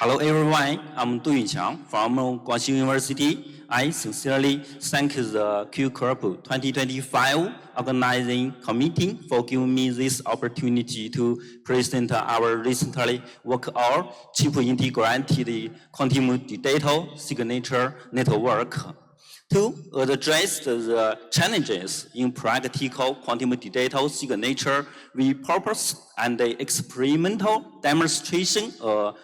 Hello everyone, I'm Yongqiang from Guangxi University. I sincerely thank the QCrypt2025 organizing committee for giving me this opportunity to present our recently work on chip integrated quantum digital signature network. To address the challenges in practical quantum digital signature, we propose an experimental demonstration of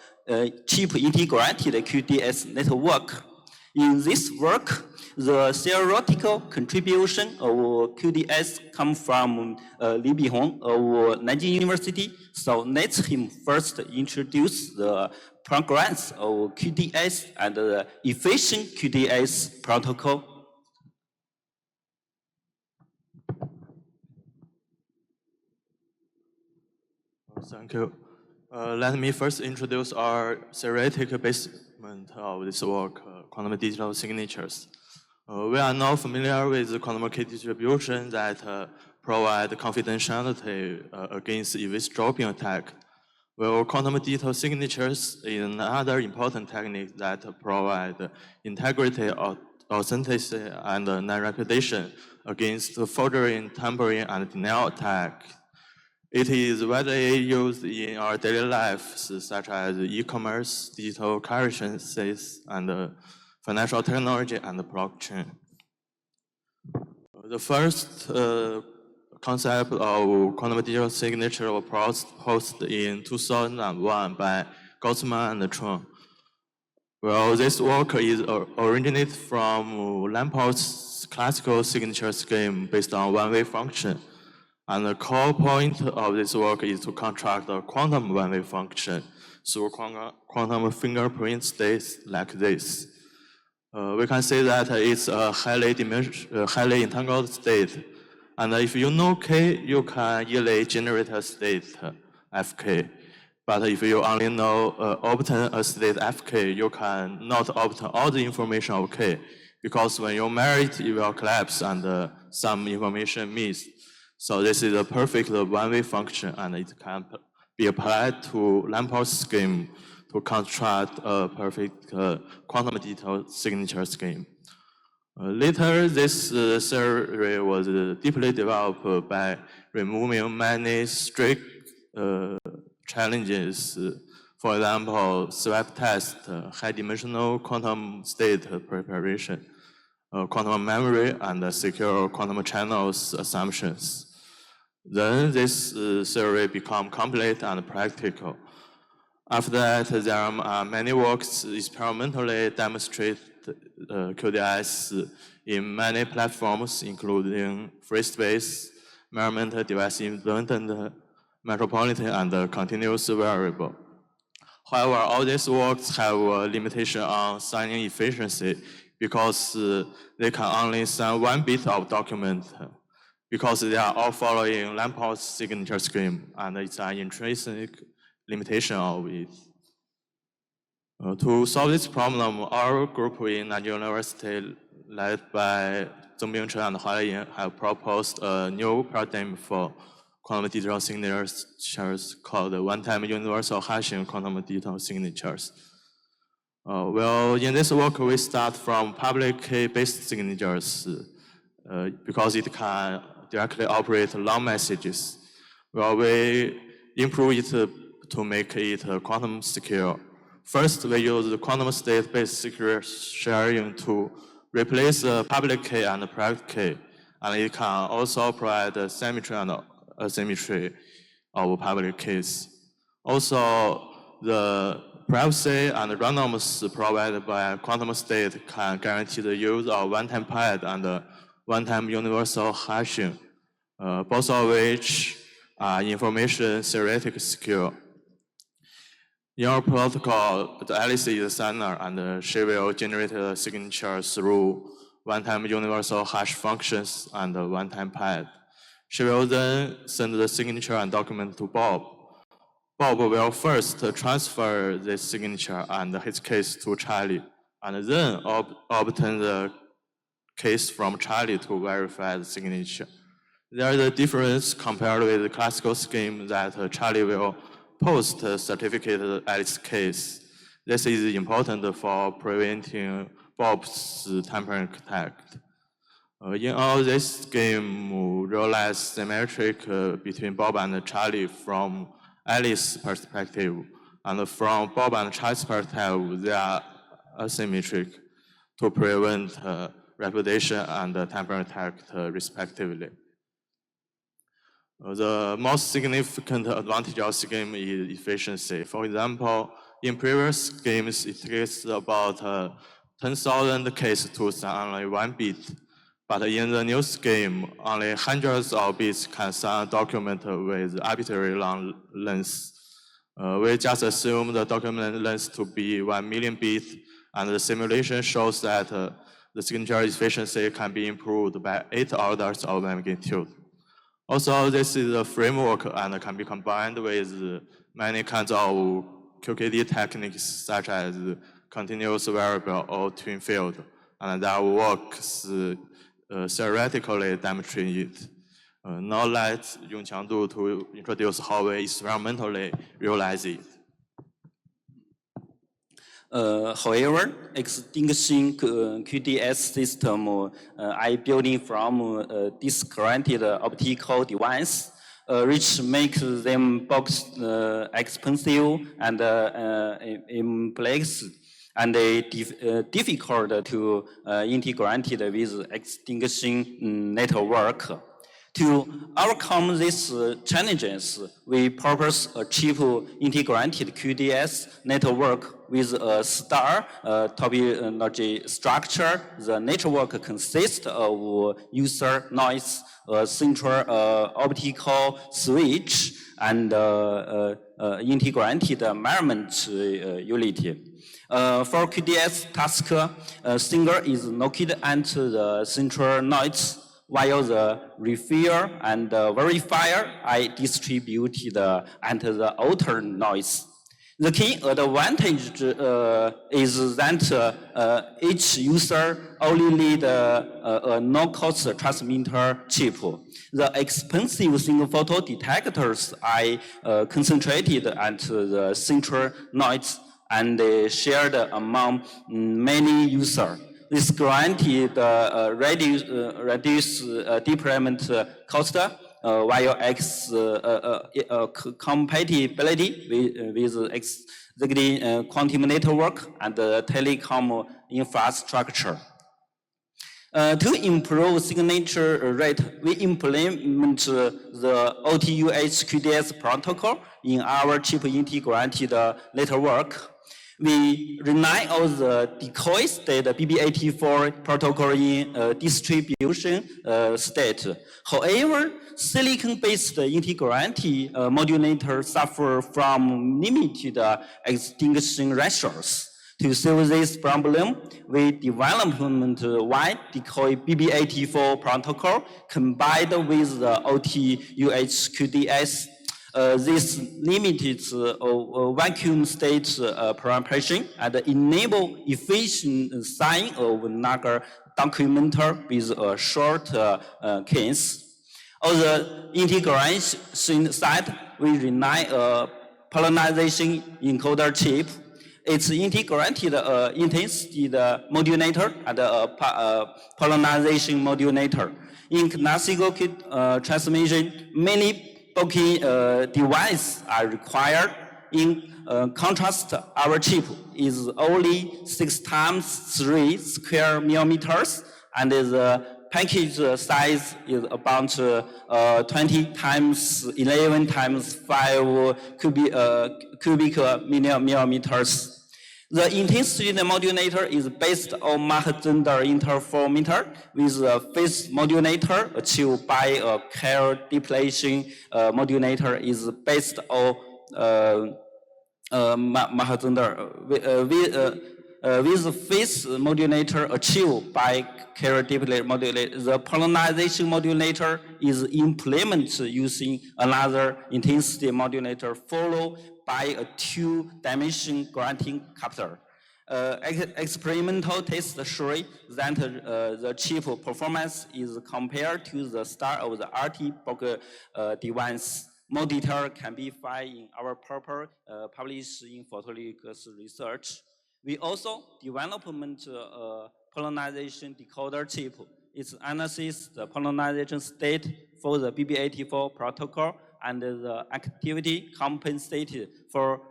chip integrated QDS network. In this work, the theoretical contribution of QDS comes from Li Bihong of Nanjing University. So let him first introduce the progress of QDS and the efficient QDS protocol. Thank you. Let me first introduce our theoretical basement of this work, quantum digital signatures. We are now familiar with the quantum key distribution that provide confidentiality against eavesdropping attack. Well, quantum digital signatures is another important technique that provide integrity, authenticity, and non-repudiation against forgery, tampering, and denial attack. It is widely used in our daily lives, such as e-commerce, digital currencies, and financial technology and blockchain. The first concept of quantum digital signature was proposed in 2001 by Gaussman and Chun. Well, this work is originated from Lampard's classical signature scheme based on one-way function. And the core point of this work is to construct a quantum one-way function through quantum fingerprint states like this. We can say that it's a highly entangled state. And if you know K, you can easily generate a state Fk. But if you only know obtain a state Fk, you cannot obtain all the information of K, because when you marry it, it will collapse and some information missed. So this is a perfect one-way function, and it can be applied to Lampard's scheme to construct a perfect quantum digital signature scheme. Later, this theory was deeply developed by removing many strict challenges. For example, swap test, high-dimensional quantum state preparation, quantum memory, and secure quantum channels assumptions. Then this theory became complete and practical. After that, there are many works experimentally demonstrate QDS in many platforms, including free space, measurement device independent, metropolitan, and continuous variable. However, all these works have a limitation on signing efficiency because they can only sign one bit of document, because they are all following Lampard's signature scheme, and it's an intrinsic limitation of it. To solve this problem, our group in Nanjing University, led by Zeng Bingchen and Hua Leying, have proposed a new paradigm for quantum digital signatures called one-time universal hashing quantum digital signatures. Well, in this work, we start from public key-based signatures because it can directly operate long messages. Well, we improve it to make it quantum secure. First, we use the quantum state-based secret sharing to replace the public key and the private key, and it can also provide symmetry and asymmetry of public keys. Also, the privacy and randomness provided by quantum state can guarantee the use of one-time pad and one-time universal hashing, both of which are information theoretically secure. In our protocol, the Alice is a signer, and she will generate a signature through one-time universal hash functions and one-time pad. She will then send the signature and document to Bob. Bob will first transfer this signature and his case to Charlie, and then obtain the case from Charlie to verify the signature. There is a difference compared with the classical scheme that Charlie will post certificate Alice case. This is important for preventing bulbs tampering attack. In all this game, realize symmetric between Bob and Charlie from Alice's perspective, and from Bob and Charlie's perspective, they are asymmetric to prevent reputation and tampering attack respectively. The most significant advantage of this game is efficiency. For example, in previous games, it takes about 10,000 cases to send only 1 bit. But in the news game, only hundreds of bits can send a document with arbitrary long length. We just assume the document length to be 1 million bits, and the simulation shows that the signature efficiency can be improved by 8 orders of magnitude. Also, this is a framework and can be combined with many kinds of QKD techniques, such as continuous variable or twin field, and that works theoretically demonstrate it. Now let Yongqiang to introduce how we experimentally realize it. However, extinguishing QDS system I building from disconnected optical device, which makes them both expensive and complex and difficult to integrate with extinguishing network. To overcome these challenges, we propose a cheap integrated QDS network with a star topology structure. The network consists of user noise, a central optical switch, and integrated measurement unit. For QDS task, a singer is located at the central noise, while the receiver and verifier are distributed at the outer noise. The key advantage is that each user only needs a no-cost transmitter chip. The expensive single photo detectors are concentrated at the central noise and shared among many users. This guaranteed reduce deployment cost while compatibility with existing quantum network and telecom infrastructure. To improve signature rate, we implement the OTUH QDS protocol in our chip integrated network. We rely on the decoy state BB84 protocol in distribution state. However, silicon-based integrated modulators suffer from limited extinction ratios. To solve this problem, we developed wide decoy BB84 protocol combined with the OTUH QDS. This limits vacuum state propagation and enable efficient sign of another documenter with a short case. On the integration side, we rely on polarization encoder chip. It's integrated intensity modulator and polarization modulator. In classical transmission, many bulky devices are required. In contrast, our chip is only 6 times 3 square millimeters, and the package size is about 20 times 11 times 5 cubic millimeters. The intensity modulator is based on Mach-Zehnder interferometer with a phase modulator achieved by a carrier depletion modulator is based on Mach-Zehnder with phase modulator achieved by carrier depletion modulator. The polarization modulator is implemented using another intensity modulator followed by a 2-dimension grating coupler. Experimental tests show that the chip performance is compared to the star of the RT bulk device. More detail can be found in our paper published in Photologous Research. We also development pollination decoder chip. It analyzes the pollination state for the BB84 protocol and the activity compensated for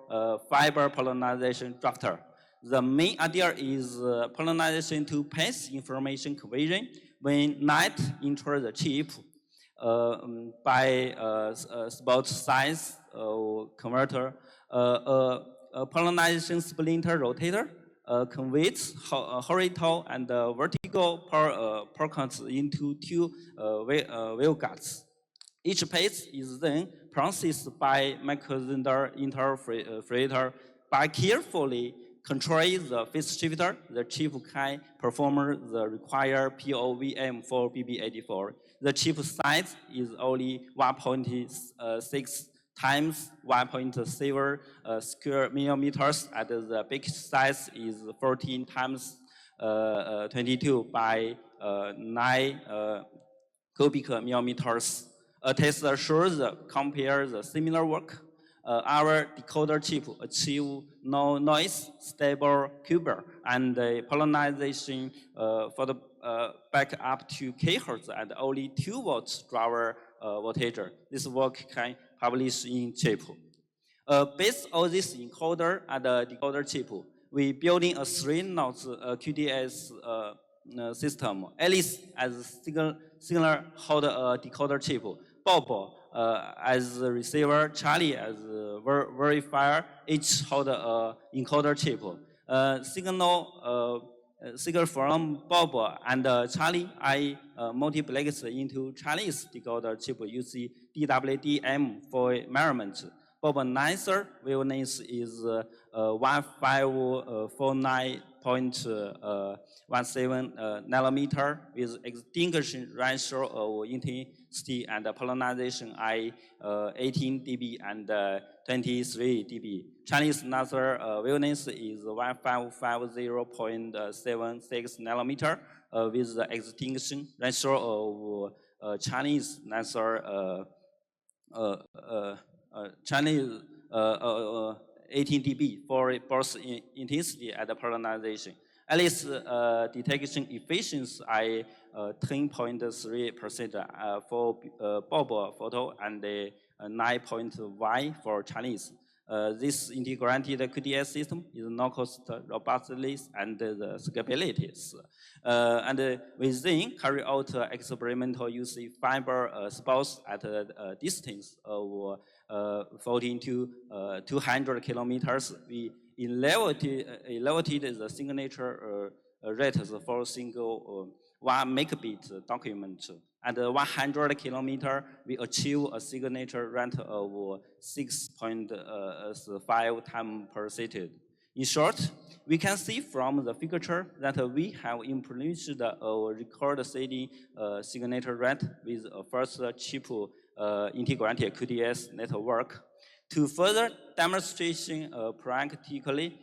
fiber pollination structure. The main idea is pollination to pass information conversion when light enters the chip by spot size converter, pollination splinter rotator converts horizontal and vertical power counts into two waveguides. Each phase is then processed by microsender interpreter. By carefully controlling the phase shifter, the chip can perform the required POVM for BB84. The chip size is only 1.6 times 1.7 square millimeters, and the big size is 14 times 22 by 9 cubic millimeters. A test shows compare the similar work. Our decoder chip achieve no noise, stable Kuber, and pollination for the back up to kHz and only 2 volts driver voltage. This work can publish in chip. Based on this encoder and decoder chip, we building a 3-node QDS system, at least as similar how the decoder chip. Bob as the receiver, Charlie as the verifier, each hold a encoder chip. Signal from Bob and Charlie, I multiplex into Chinese decoder chip using DWDM for measurement. Bob nicer wavelength is 1549.17 nanometer with extinction ratio of intensity and pollination I 18 dB and 23 dB. Chinese laser wavelength is 1550.76 nanometer with the extinction ratio of Chinese laser Chinese 18 dB for both intensity and pollination. At least detection efficiency I 10.3% for Bob photo and 9.1 for Chinese. This integrated QDS system is no cost robustness and the scalabilities. And we then carry out experimental using fiber spots at a distance of 14 to 200 kilometers. We evaluated the signature rates for single 1 megabit document. At 100 kilometers, we achieve a signature rate of 6.5 times per second. In short, we can see from the figure that we have implemented a record-setting signature rate with a first chip integrated QDS network. To further demonstration practically,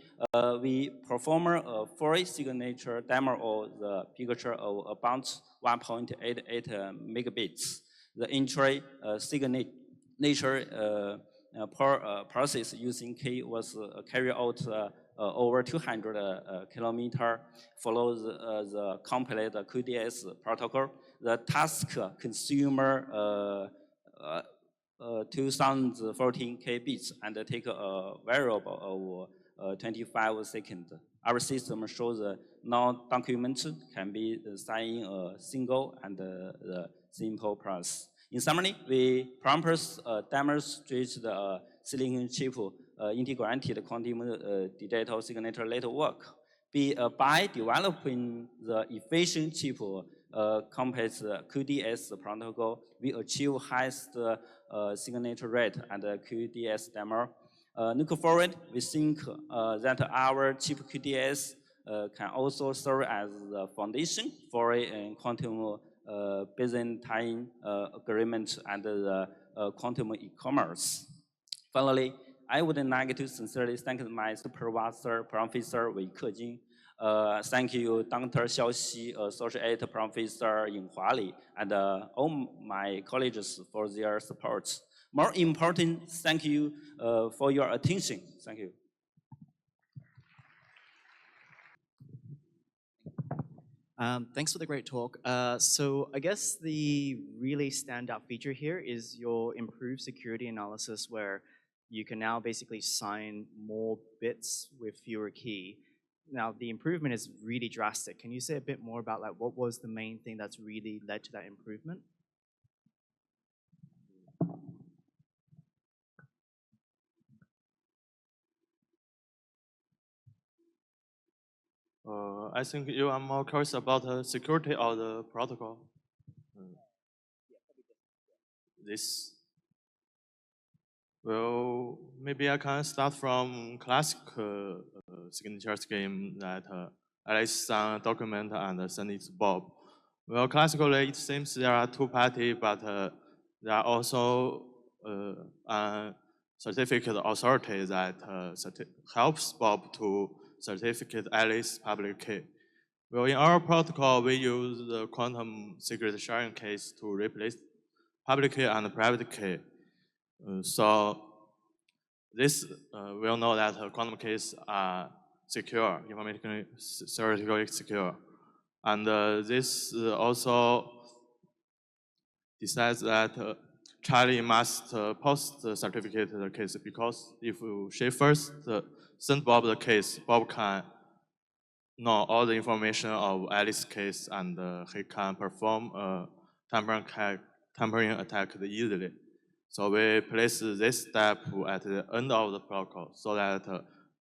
we perform a full signature demo of the picture of about 1.88 megabits. The entry signature process using K was carried out over 200 kilometers, follows the complete QDS protocol. The task consumer 2014 kbits and take a variable of 25 seconds. Our system shows no document can be signed in a single and simple process. In summary, we promise demonstrate the silicon chip integrated quantum digital signature network. By developing the efficient chip complex QDS protocol, we achieve highest signature rate and QDS demo. Looking forward, we think that our chip QDS can also serve as the foundation for a quantum Byzantine agreement and the quantum e-commerce. Finally, I would like to sincerely thank my supervisor, Professor Wei Kejing. Thank you, Dr. Xiaoxi, Associate Professor Yongqiang, and all my colleagues for their support. More important, thank you for your attention. Thank you. Thanks for the great talk. So I guess the really standout feature here is your improved security analysis, where you can now basically sign more bits with fewer key. Now, the improvement is really drastic. Can you say a bit more about like what was the main thing that's really led to that improvement? I think you are more curious about the security of the protocol. This. Well, maybe I can start from classic signature scheme that Alice sign a document and send it to Bob. Well, classically, it seems there are two parties, but there are also a certificate authority that helps Bob to certificate Alice public key. Well, in our protocol, we use the quantum secret sharing case to replace public key and private key. So this we'll know that quantum keys are secure, informatically, theoretically secure. And this also decides that Charlie must post the certificate of the case, because if she first send Bob the case, Bob can know all the information of Alice's case, and he can perform a tampering attack easily. So we place this step at the end of the protocol, so that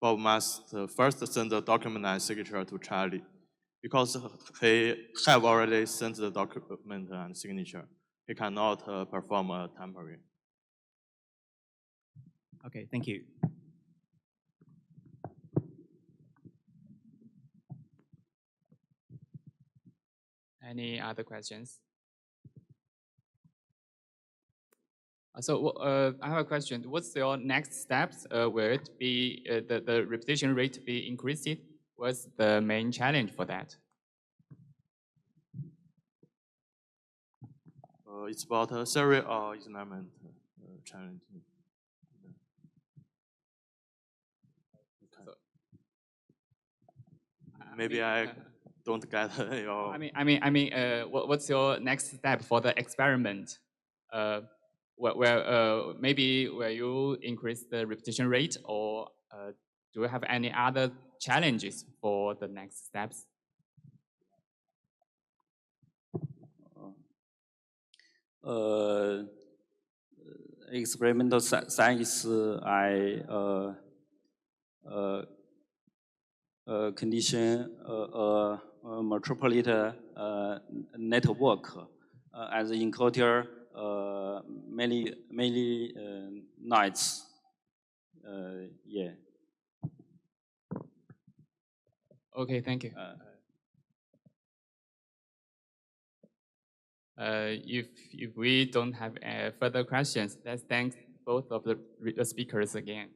Bob must first send the document and signature to Charlie, because he have already sent the document and signature. He cannot perform a tampering. Okay, thank you. Any other questions? So I have a question. What's your next steps? Will it be the repetition rate be increased? What's the main challenge for that? It's about a serial or experiment challenge. So, Maybe I don't get your. What's your next step for the experiment? Maybe will you increase the repetition rate, or do you have any other challenges for the next steps? Experimental science, condition metropolitan network as encounter many nights. Yeah. Okay, thank you. If we don't have further questions, let's thank both of the speakers again.